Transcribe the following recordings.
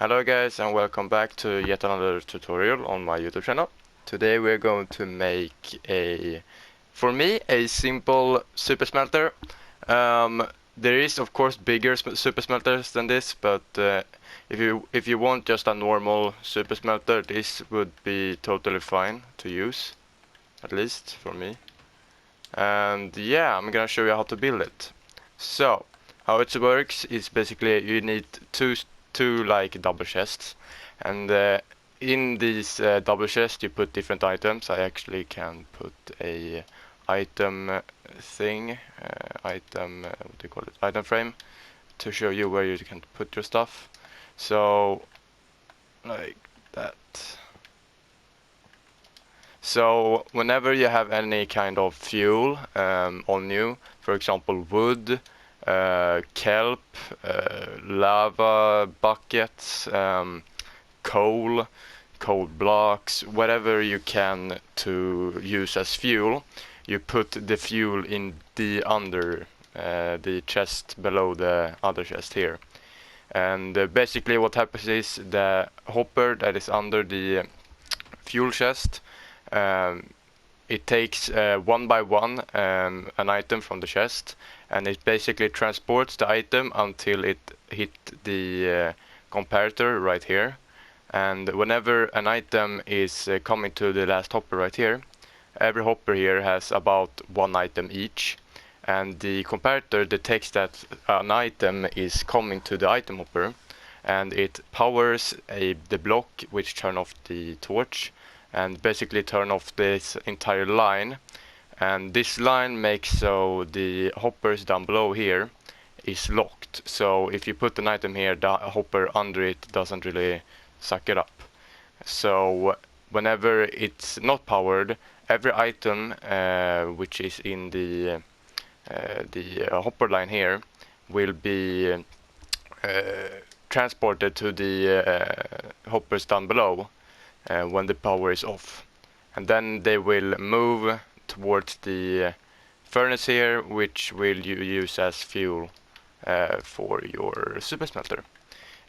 Hello guys and welcome back to yet another tutorial on my YouTube channel. Today we're going to make for me, a simple super smelter. There is of course bigger super smelters than this, but if you want just a normal super smelter, this would be totally fine to use, at least for me. And yeah, I'm gonna show you how to build it. So, how it works is basically you need two like double chests, and in these double chests you put different items. I actually can put a item thing, what do you call it? Item frame, to show you where you can put your stuff. So, like that. So whenever you have any kind of fuel on you, for example wood, kelp, lava buckets, coal blocks, whatever you can to use as fuel, you put the fuel in the under the chest below the other chest here. And basically what happens is the hopper that is under the fuel chest, it takes one by one an item from the chest, and it basically transports the item until it hit the comparator right here. And whenever an item is coming to the last hopper right here, every hopper here has about one item each, and the comparator detects that an item is coming to the item hopper, and it powers the block which turn off the torch and basically turn off this entire line. And this line makes so the hoppers down below here is locked. So if you put an item here, the hopper under it doesn't really suck it up. So whenever it's not powered, every item which is in the hopper line here will be transported to the hoppers down below when the power is off, and then they will move towards the furnace here, which will you use as fuel for your super smelter.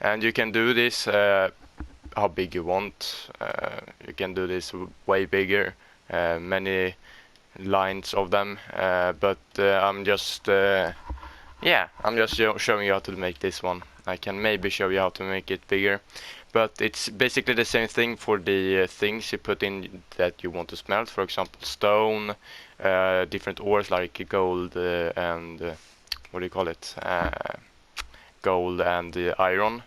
And you can do this how big you want. You can do this way bigger, many lines of them, but I'm just showing you how to make this one. I can maybe show you how to make it bigger, but it's basically the same thing for the things you put in that you want to smelt. For example, stone, different ores like gold and what do you call it? Gold and iron.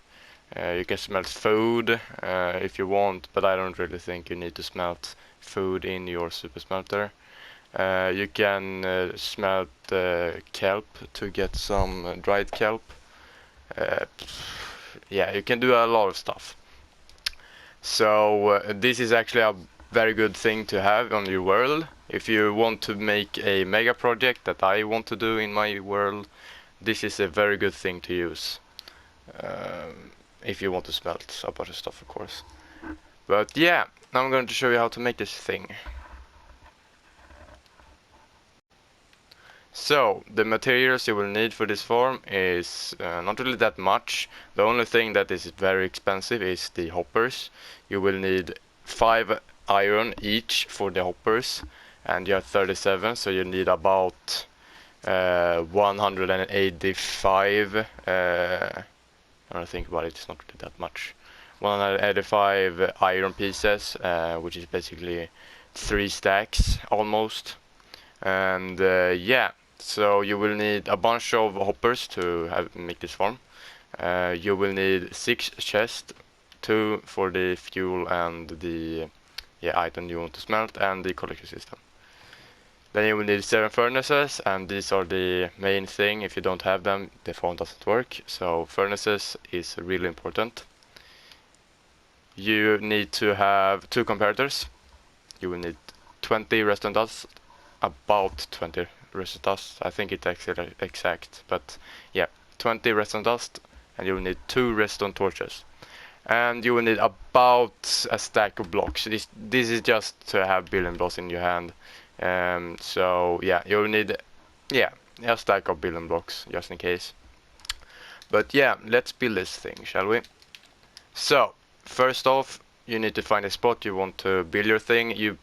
You can smelt food if you want, but I don't really think you need to smelt food in your super smelter. You can smelt kelp to get some dried kelp. Yeah, you can do a lot of stuff. So this is actually a very good thing to have on your world. If you want to make a mega project that I want to do in my world, this is a very good thing to use. If you want to smelt a bunch of stuff, of course. But yeah, now I'm going to show you how to make this thing. So, the materials you will need for this farm is not really that much. The only thing that is very expensive is the hoppers. You will need 5 iron each for the hoppers, and you have 37, so you need about 185. I don't think about it, it's not really that much. 185 iron pieces, which is basically 3 stacks almost. And yeah. So you will need a bunch of hoppers to make this farm. You will need 6 chests, 2 for the fuel and the item you want to smelt, and the collector system. Then you will need 7 furnaces, and these are the main thing. If you don't have them, the farm doesn't work. So furnaces is really important. You need to have 2 comparators. You will need 20 redstone dust, about 20 redstone dust. I think it's actually exact, but yeah, 20 redstone dust, and you will need 2 redstone torches, and you will need about a stack of blocks. This is just to have building blocks in your hand. So yeah, you will need a stack of building blocks just in case. But yeah, let's build this thing, shall we? So first off, you need to find a spot you want to build your thing. You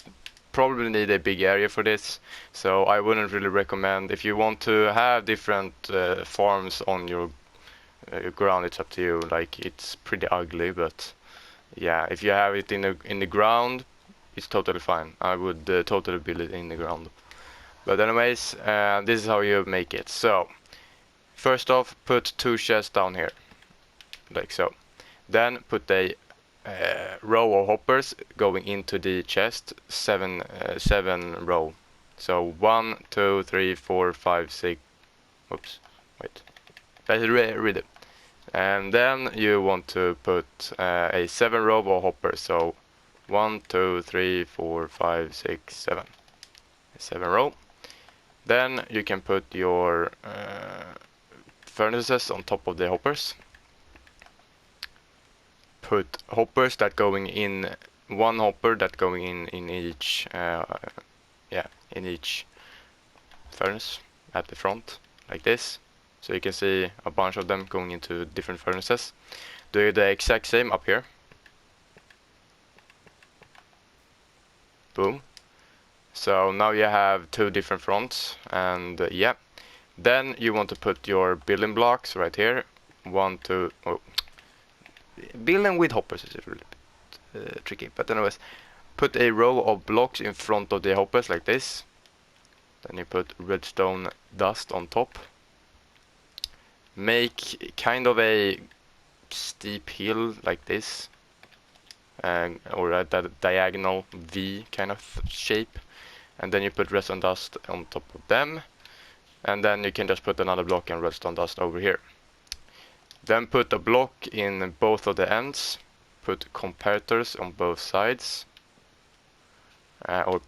probably need a big area for this, so I wouldn't really recommend. If you want to have different farms on your ground, it's up to you. Like, it's pretty ugly, but yeah, if you have it in the ground, it's totally fine. I would totally build it in the ground. But anyways, this is how you make it. So first off, put 2 chests down here, like so. Then put a row of hoppers going into the chest, 7 row. So 1, 2, 3, 4, 5, 6. Oops, wait. Let's read it. And then you want to put a 7 row of hoppers. So 1, 2, 3, 4, 5, 6, 7. 7 row. Then you can put your furnaces on top of the hoppers. Put hoppers that going in, 1 hopper that going in each in each furnace at the front, like this. So you can see a bunch of them going into different furnaces. Do the exact same up here. Boom. So now you have 2 different fronts, and yeah. Then you want to put your building blocks right here. 1, 2. Oh. Building with hoppers is a little bit tricky, but anyways, put a row of blocks in front of the hoppers like this. Then you put redstone dust on top. Make kind of a steep hill like this, or a diagonal V kind of shape, and then you put redstone dust on top of them, and then you can just put another block and redstone dust over here. Then put a block in both of the ends, put comparators on both sides, or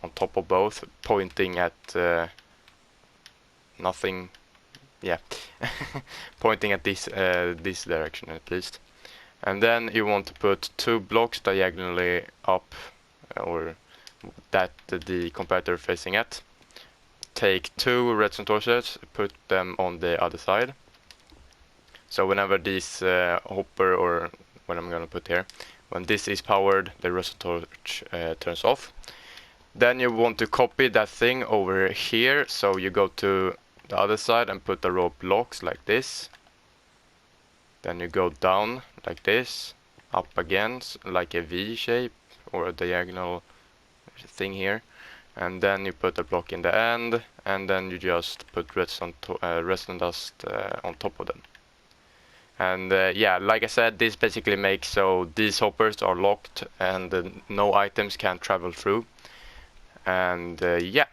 on top of both, pointing at nothing. Yeah, pointing at this direction at least. And then you want to put 2 blocks diagonally up, or that the comparator facing at. Take 2 redstone torches, put them on the other side. So whenever this hopper, or when I'm gonna put here, when this is powered, the redstone torch turns off. Then you want to copy that thing over here, so you go to the other side and put a row of blocks like this. Then you go down like this, up again like a V shape or a diagonal thing here, and then you put a block in the end, and then you just put redstone dust on top of them. And yeah, like I said, this basically makes so these hoppers are locked and no items can travel through. And yeah,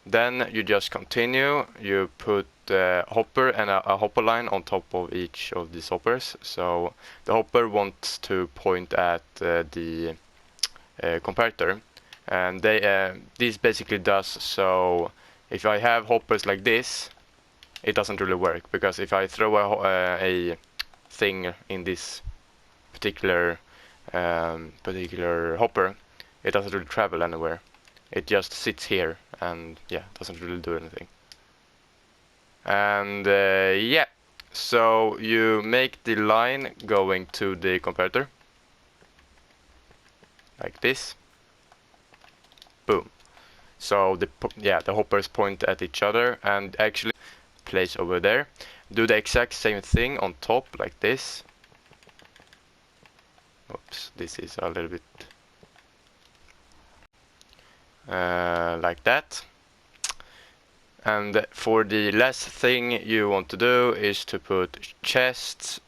then you just continue. You put hopper and a hopper line on top of each of these hoppers. So the hopper wants to point at the comparator, and this basically does so. If I have hoppers like this, it doesn't really work, because if I throw a thing in this particular hopper, it doesn't really travel anywhere. It just sits here and yeah, doesn't really do anything. And yeah, so you make the line going to the comparator like this. Boom. So the hoppers point at each other, and actually place over there. Do the exact same thing on top like this. Oops, this is a little bit like that. And for the last thing you want to do is to put chests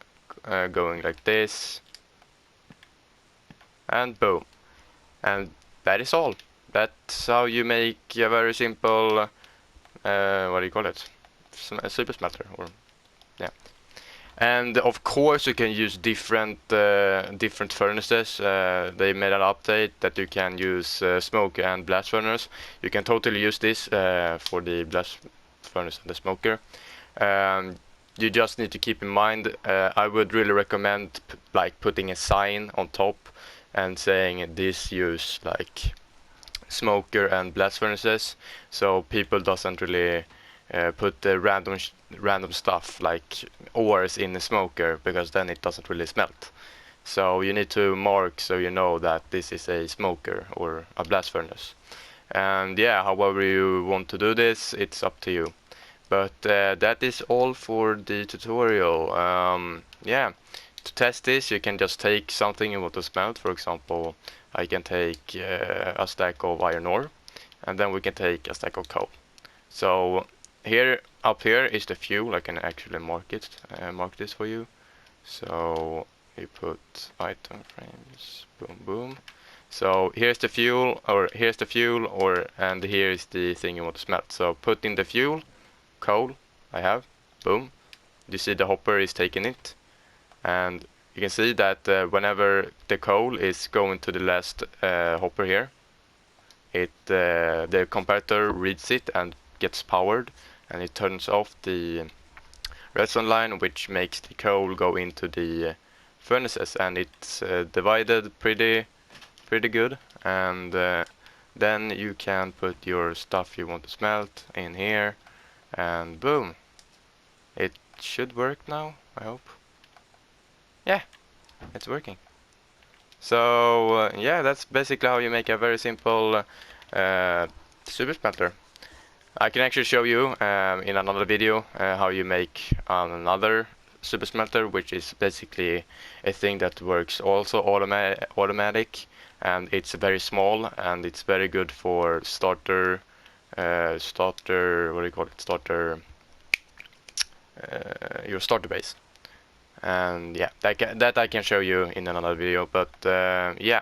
going like this, and boom. And that is all. That's how you make a very simple what do you call it? A super smelter, or yeah. And of course you can use different furnaces. They made an update that you can use smoke and blast furnace. You can totally use this for the blast furnace and the smoker. You just need to keep in mind, I would really recommend like putting a sign on top and saying this use like smoker and blast furnaces, so people doesn't really put the random stuff like ores in the smoker, because then it doesn't really smelt. So you need to mark so you know that this is a smoker or a blast furnace. And yeah, however you want to do this, it's up to you. But that is all for the tutorial. Yeah, to test this, you can just take something you want to smelt. For example, I can take a stack of iron ore, and then we can take a stack of coal. So here, up here is the fuel. I can actually mark this for you. So you put item frames, boom, boom. So here's the fuel, and here is the thing you want to smelt. So put in the fuel, coal, I have, boom. You see the hopper is taking it, and you can see that whenever the coal is going to the last hopper here, the comparator reads it and gets powered, and it turns off the redstone line, which makes the coal go into the furnaces, and it's divided pretty good. And then you can put your stuff you want to smelt in here, and boom, it should work now, I hope. Yeah, it's working. So yeah, that's basically how you make a very simple super smelter. I can actually show you in another video how you make another super smelter, which is basically a thing that works also automatic, and it's very small, and it's very good for starter what do you call it, your starter base. And yeah, that I can show you in another video. But yeah,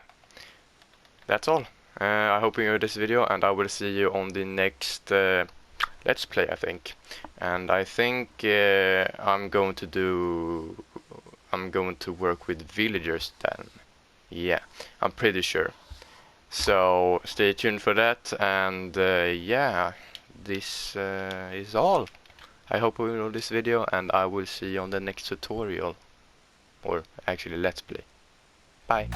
that's all. I hope you enjoyed this video, and I will see you on the next Let's Play, I think. And I think I'm going to work with villagers then. Yeah, I'm pretty sure. So stay tuned for that, and yeah, this is all. I hope you enjoyed this video, and I will see you on the next tutorial. Or actually, Let's Play. Bye.